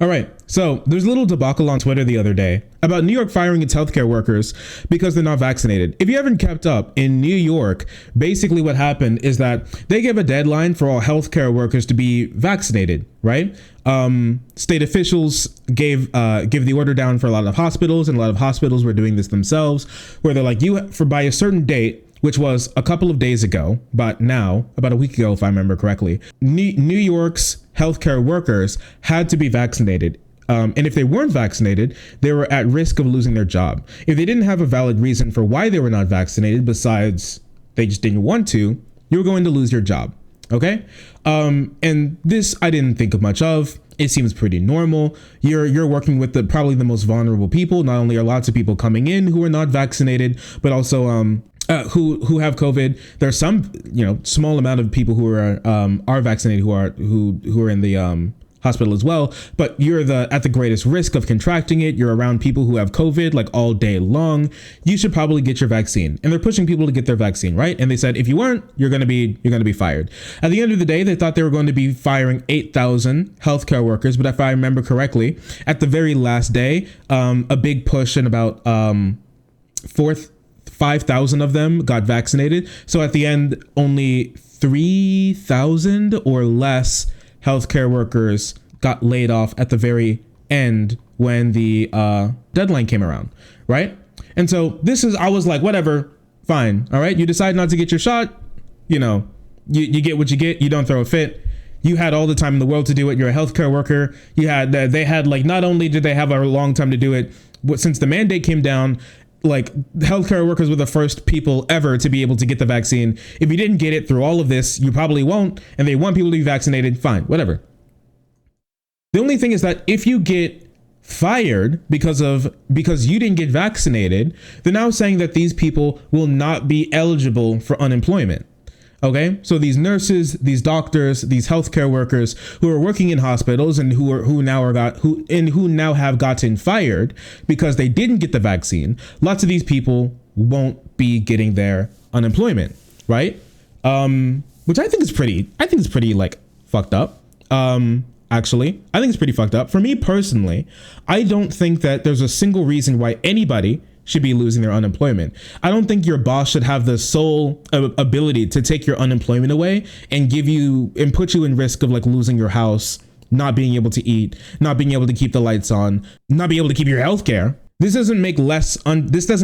All right. So there's a little debacle on Twitter the other day about New York firing its healthcare workers because they're not vaccinated. If you haven't kept up, in New York, basically what happened is that they gave a deadline for all healthcare workers to be vaccinated, right? State officials give the order down for a lot of hospitals, and a lot of hospitals were doing this themselves, where they're like, by a certain date, which was a couple of days ago, but now, about a week ago, if I remember correctly, New York's healthcare workers had to be vaccinated. And if they weren't vaccinated, they were at risk of losing their job. If they didn't have a valid reason for why they were not vaccinated, besides they just didn't want to, you were going to lose your job. Okay. And this I didn't think of much of. It seems pretty normal. You're working with probably the most vulnerable people. Not only are lots of people coming in who are not vaccinated, but also who have COVID. There's some small amount of people who are vaccinated who are in the hospital as well. But you're at the greatest risk of contracting it. You're around people who have COVID like all day long. You should probably get your vaccine. And they're pushing people to get their vaccine, right? And they said if you weren't, you're gonna be fired. At the end of the day, they thought they were going to be firing 8,000 healthcare workers. But if I remember correctly, at the very last day, a big push and about 5,000 of them got vaccinated. So at the end, only 3,000 or less healthcare workers got laid off at the very end when the deadline came around, right? And so I was like, whatever, fine, all right? You decide not to get your shot, you get what you get. You don't throw a fit. You had all the time in the world to do it. You're a healthcare worker. They had not only did they have a long time to do it, but since the mandate came down, like healthcare workers were the first people ever to be able to get the vaccine. If you didn't get it through all of this, you probably won't. And they want people to be vaccinated. Fine, whatever. The only thing is that if you get fired because you didn't get vaccinated, they're now saying that these people will not be eligible for unemployment. Okay, so these nurses, these doctors, these healthcare workers who are working in hospitals and who now have gotten fired because they didn't get the vaccine, lots of these people won't be getting their unemployment, right? Which I think is pretty like fucked up. Actually, I think it's pretty fucked up. For me personally, I don't think that there's a single reason why anybody should be losing their unemployment. I don't think your boss should have the sole ability to take your unemployment away and put you in risk of like losing your house, not being able to eat, not being able to keep the lights on, not being able to keep your health care. This doesn't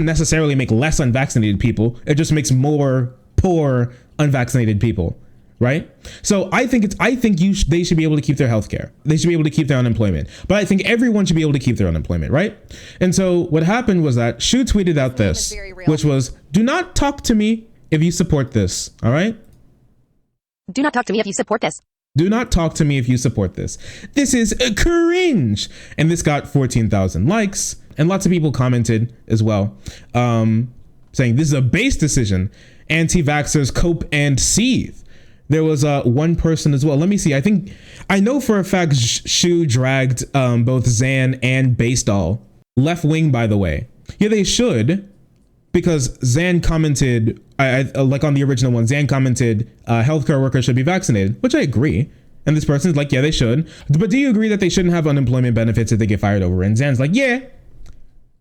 necessarily make less unvaccinated people. It just makes more poor unvaccinated people. Right. So I think they should be able to keep their health care. They should be able to keep their unemployment. But I think everyone should be able to keep their unemployment. Right. And so what happened was that Shu tweeted out this, which was, do not talk to me if you support this. All right. Do not talk to me if you support this. Do not talk to me if you support this. This is cringe. And this got 14,000 likes and lots of people commented as well, saying this is a base decision. Anti-vaxxers cope and seethe. There was one person as well. Let me see. I know for a fact Shu dragged both Zan and Basedoll. Left wing, by the way. Yeah, they should, because Zan commented, like on the original one, Zan commented, healthcare workers should be vaccinated, which I agree. And this person's like, yeah, they should. But do you agree that they shouldn't have unemployment benefits if they get fired over? And Zan's like, yeah,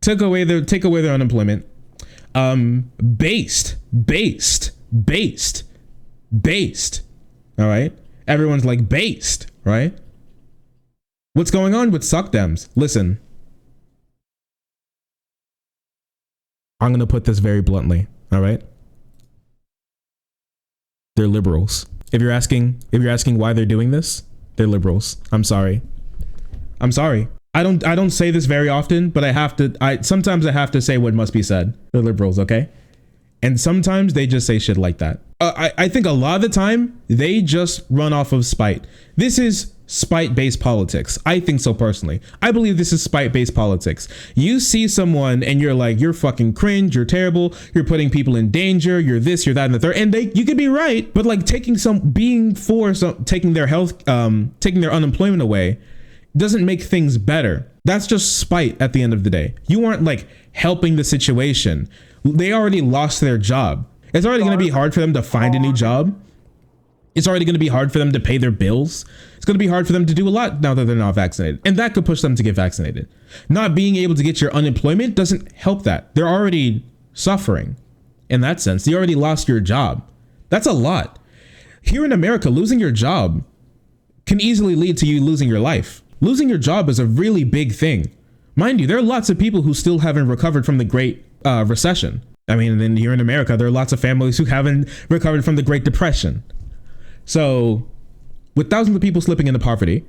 take away their unemployment. Based. All right. Everyone's like based, right? What's going on with suck dems? Listen, I'm going to put this very bluntly. All right. They're liberals. If you're asking why they're doing this, they're liberals. I'm sorry. I don't say this very often, but sometimes I have to say what must be said. They're liberals. Okay. And sometimes they just say shit like that. I think a lot of the time they just run off of spite. This is spite-based politics. I think so personally. I believe this is spite-based politics. You see someone and you're like, you're fucking cringe, you're terrible, you're putting people in danger, you're this, you're that, and the third. And you could be right, but like taking their health, taking their unemployment away doesn't make things better. That's just spite at the end of the day. You aren't like helping the situation. They already lost their job. It's already going to be hard for them to find a new job. It's already going to be hard for them to pay their bills. It's going to be hard for them to do a lot now that they're not vaccinated. And that could push them to get vaccinated. Not being able to get your unemployment doesn't help that. They're already suffering in that sense. You already lost your job. That's a lot. Here in America, losing your job can easily lead to you losing your life. Losing your job is a really big thing. Mind you, there are lots of people who still haven't recovered from the Great Recession. I mean, and then here in America, there are lots of families who haven't recovered from the Great Depression. So with thousands of people slipping into poverty,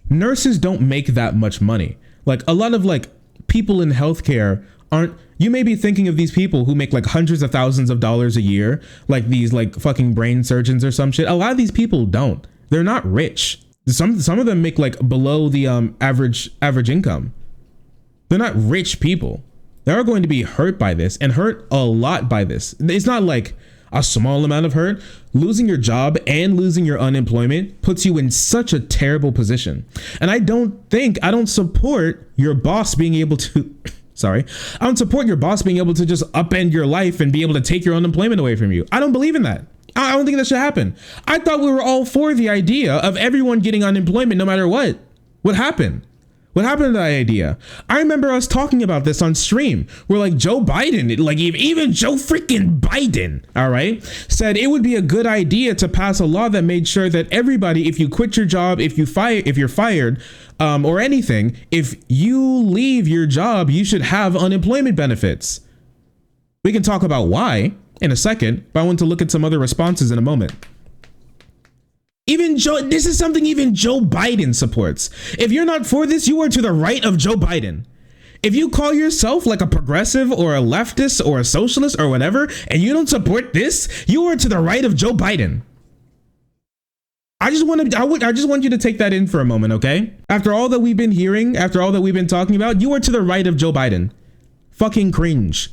nurses don't make that much money. Like a lot of like people in healthcare aren't, you may be thinking of these people who make like hundreds of thousands of dollars a year, like these like fucking brain surgeons or some shit. A lot of these people don't. They're not rich. Some of them make like below the average income. They're not rich people. They are going to be hurt by this and hurt a lot by this. It's not like a small amount of hurt. Losing your job and losing your unemployment puts you in such a terrible position. And I don't support your boss being able to, I don't support your boss being able to just upend your life and be able to take your unemployment away from you. I don't believe in that. I don't think that should happen. I thought we were all for the idea of everyone getting unemployment no matter what. What happened? What happened to that idea? I remember us talking about this on stream where like Joe Biden, like even Joe freaking Biden, all right, said it would be a good idea to pass a law that made sure that everybody, if you quit your job, if you're fired or anything, if you leave your job, you should have unemployment benefits. We can talk about why in a second, but I want to look at some other responses in a moment. This is something even Joe Biden supports. If you're not for this, you are to the right of Joe Biden. If you call yourself like a progressive or a leftist or a socialist or whatever, and you don't support this, you are to the right of Joe Biden. I just want you to take that in for a moment, okay? After all that we've been hearing, after all that we've been talking about, you are to the right of Joe Biden. Fucking cringe.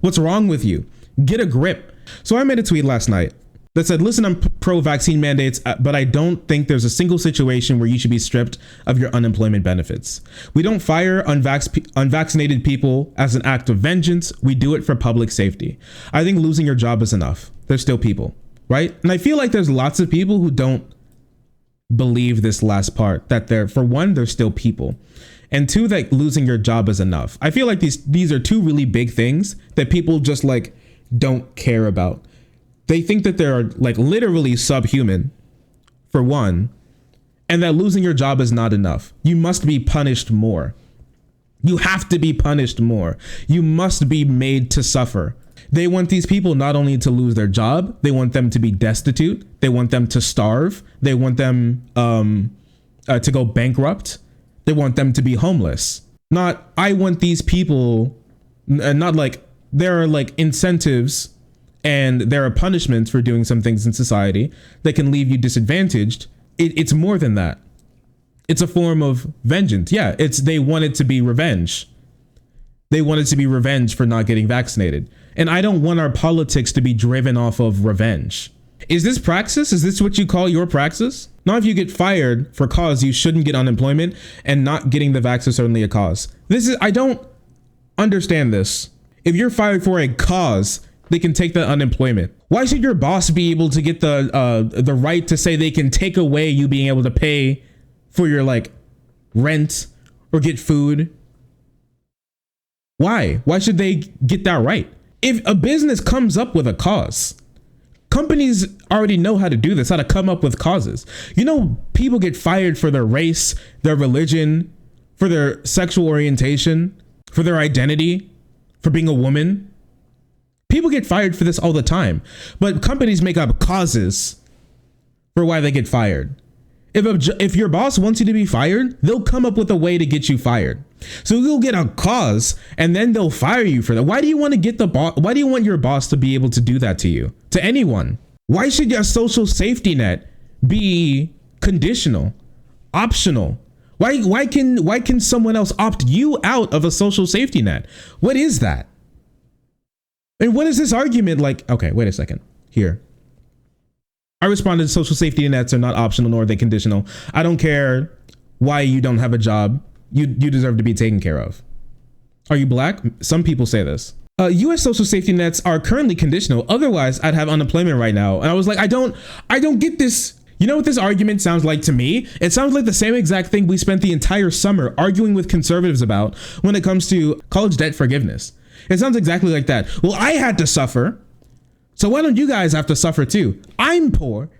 What's wrong with you? Get a grip. So I made a tweet last night that said, listen, I'm pro-vaccine mandates, but I don't think there's a single situation where you should be stripped of your unemployment benefits. We don't fire unvaccinated people as an act of vengeance. We do it for public safety. I think losing your job is enough. There's still people, right? And I feel like there's lots of people who don't believe this last part, that they're still people. And two, that losing your job is enough. I feel like these are two really big things that people just like don't care about. They think that they're like literally subhuman, for one, and that losing your job is not enough. You must be punished more. You have to be punished more. You must be made to suffer. They want these people not only to lose their job, they want them to be destitute. They want them to starve. They want them to go bankrupt. They want them to be homeless. I want these people, not like there are like incentives and there are punishments for doing some things in society that can leave you disadvantaged. It's more than that. It's a form of vengeance. Yeah, they want it to be revenge. They want it to be revenge for not getting vaccinated. And I don't want our politics to be driven off of revenge. Is this praxis? Is this what you call your praxis? Not if you get fired for cause you shouldn't get unemployment, and not getting the vax is certainly a cause. I don't understand this. If you're fired for a cause, they can take that unemployment. Why should your boss be able to get the right to say they can take away you being able to pay for your like rent or get food? Why? Why should they get that right? If a business comes up with a cause, companies already know how to do this, how to come up with causes. You know, people get fired for their race, their religion, for their sexual orientation, for their identity, for being a woman. People get fired for this all the time, but companies make up causes for why they get fired. If your boss wants you to be fired, they'll come up with a way to get you fired. So you'll get a cause and then they'll fire you for that. Why do you want to why do you want your boss to be able to do that to you? To anyone? Why should your social safety net be conditional, optional? Why can someone else opt you out of a social safety net? What is that? And what is this argument like? Okay, wait a second. Here. I responded, social safety nets are not optional nor are they conditional. I don't care why you don't have a job. You deserve to be taken care of. Are you black? Some people say this. U.S. social safety nets are currently conditional. Otherwise, I'd have unemployment right now. And I was like, I don't get this. You know what this argument sounds like to me? It sounds like the same exact thing we spent the entire summer arguing with conservatives about when it comes to college debt forgiveness. It sounds exactly like that. Well, I had to suffer, so why don't you guys have to suffer too? I'm poor.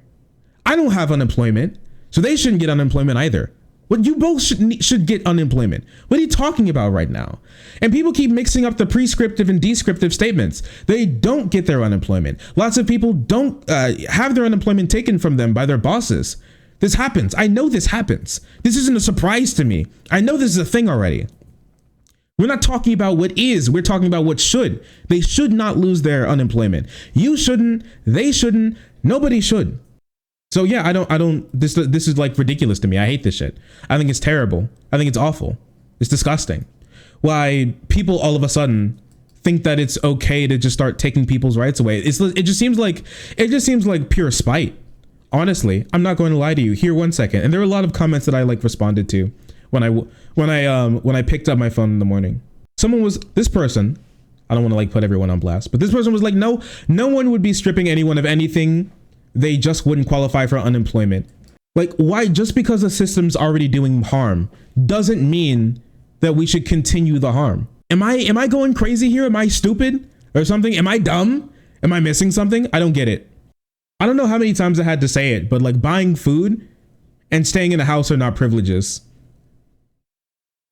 I don't have unemployment, so they shouldn't get unemployment either. Well, you both should get unemployment. What are you talking about right now? And people keep mixing up the prescriptive and descriptive statements. They don't get their unemployment. Lots of people don't have their unemployment taken from them by their bosses. This happens. I know this happens. This isn't a surprise to me. I know this is a thing already. We're not talking about what is. We're talking about what should. They should not lose their unemployment. You shouldn't. They shouldn't. Nobody should. So yeah, this is like ridiculous to me. I hate this shit. I think it's terrible. I think it's awful. It's disgusting. Why people all of a sudden think that it's okay to just start taking people's rights away. It just seems like pure spite. Honestly, I'm not going to lie to you. Here, one second. And there were a lot of comments that I like responded to when I picked up my phone in the morning. This person, I don't want to like put everyone on blast, but this person was like, no one would be stripping anyone of anything. They just wouldn't qualify for unemployment. Like, why? Just because the system's already doing harm doesn't mean that we should continue the harm. Am I going crazy here? Am I stupid or something? Am I dumb? Am I missing something? I don't get it. I don't know how many times I had to say it, but like buying food and staying in a house are not privileges.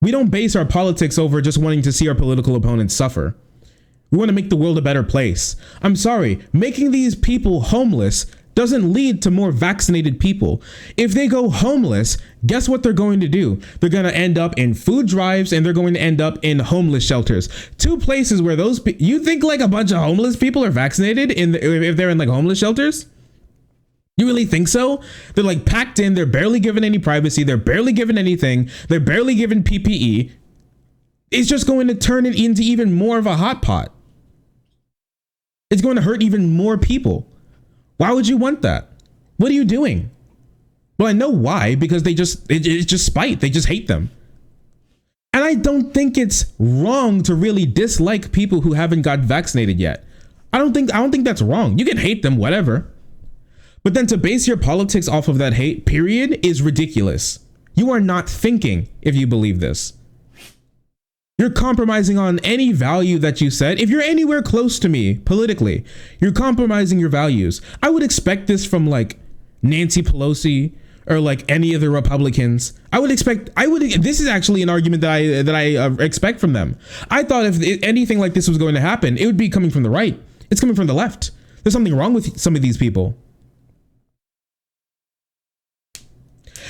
We don't base our politics over just wanting to see our political opponents suffer. We want to make the world a better place. I'm sorry, making these people homeless doesn't lead to more vaccinated people. If they go homeless, guess what they're going to do? They're going to end up in food drives and they're going to end up in homeless shelters. Two places where you think like a bunch of homeless people are vaccinated if they're in like homeless shelters? You really think so? They're like packed in. They're barely given any privacy. They're barely given anything. They're barely given PPE. It's just going to turn it into even more of a hot pot. It's going to hurt even more people. Why would you want that? What are you doing? Well, I know why, because it's just spite. They just hate them. And I don't think it's wrong to really dislike people who haven't got vaccinated yet. I don't think that's wrong. You can hate them, whatever. But then to base your politics off of that hate, period, is ridiculous. You are not thinking if you believe this. You're compromising on any value that you said. If you're anywhere close to me politically, you're compromising your values. I would expect this from like Nancy Pelosi or like any of the Republicans. This is actually an argument that I expect from them. I thought if anything like this was going to happen, it would be coming from the right. It's coming from the left. There's something wrong with some of these people.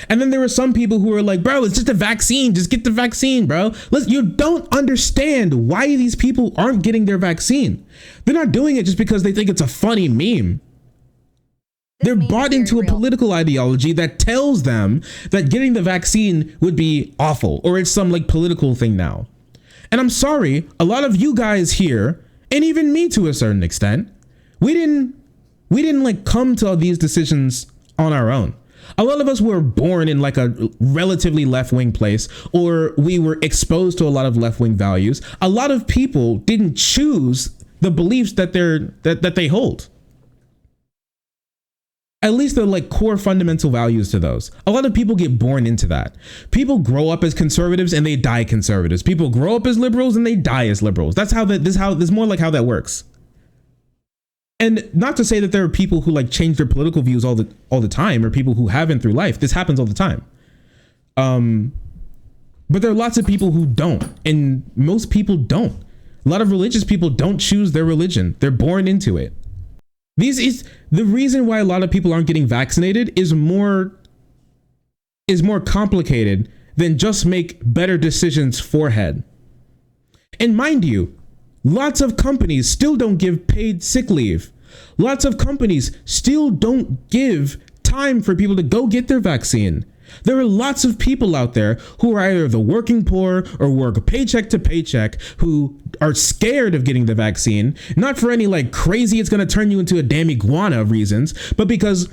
And then there were some people who were like, bro, it's just a vaccine. Just get the vaccine, bro. Listen, you don't understand why these people aren't getting their vaccine. They're not doing it just because they think it's a funny meme. They're bought into a political ideology that tells them that getting the vaccine would be awful or it's some like political thing now. And I'm sorry, a lot of you guys here, and even me to a certain extent, we didn't like come to these decisions on our own. A lot of us were born in like a relatively left-wing place, or we were exposed to a lot of left-wing values. A lot of people didn't choose the beliefs that they hold. At least they're like core fundamental values to those. A lot of people get born into that. People grow up as conservatives and they die conservatives. People grow up as liberals and they die as liberals. This is more like how that works. And not to say that there are people who like change their political views all the time, or people who haven't through life. This happens all the time. But there are lots of people who don't, and most people don't. A lot of religious people don't choose their religion. They're born into it. The reason why a lot of people aren't getting vaccinated is more complicated than just make better decisions forehead. And mind you, lots of companies still don't give paid sick leave. Lots of companies still don't give time for people to go get their vaccine. There are lots of people out there who are either the working poor or work paycheck to paycheck who are scared of getting the vaccine, not for any like crazy it's going to turn you into a damn iguana reasons, but because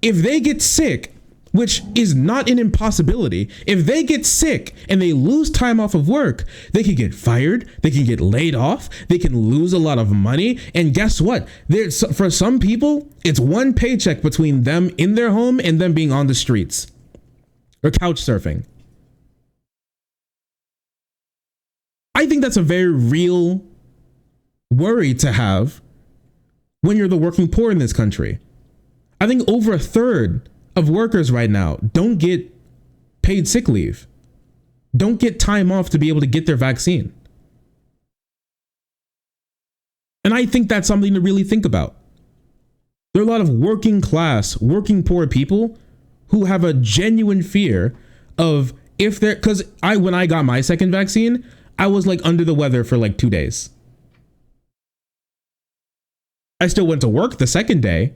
if they get sick, which is not an impossibility. If they get sick and they lose time off of work, they can get fired, they can get laid off, they can lose a lot of money. And guess what? For some people, it's one paycheck between them in their home and them being on the streets or couch surfing. I think that's a very real worry to have when you're the working poor in this country. I think over a third of workers right now don't get paid sick leave, don't get time off to be able to get their vaccine. And I think that's something to really think about. There are a lot of working class, working poor people who have a genuine fear of if they're, because when I got my second vaccine, I was like under the weather for like 2 days. I still went to work the second day,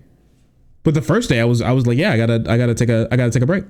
but the first day I was like, yeah, I gotta take a break.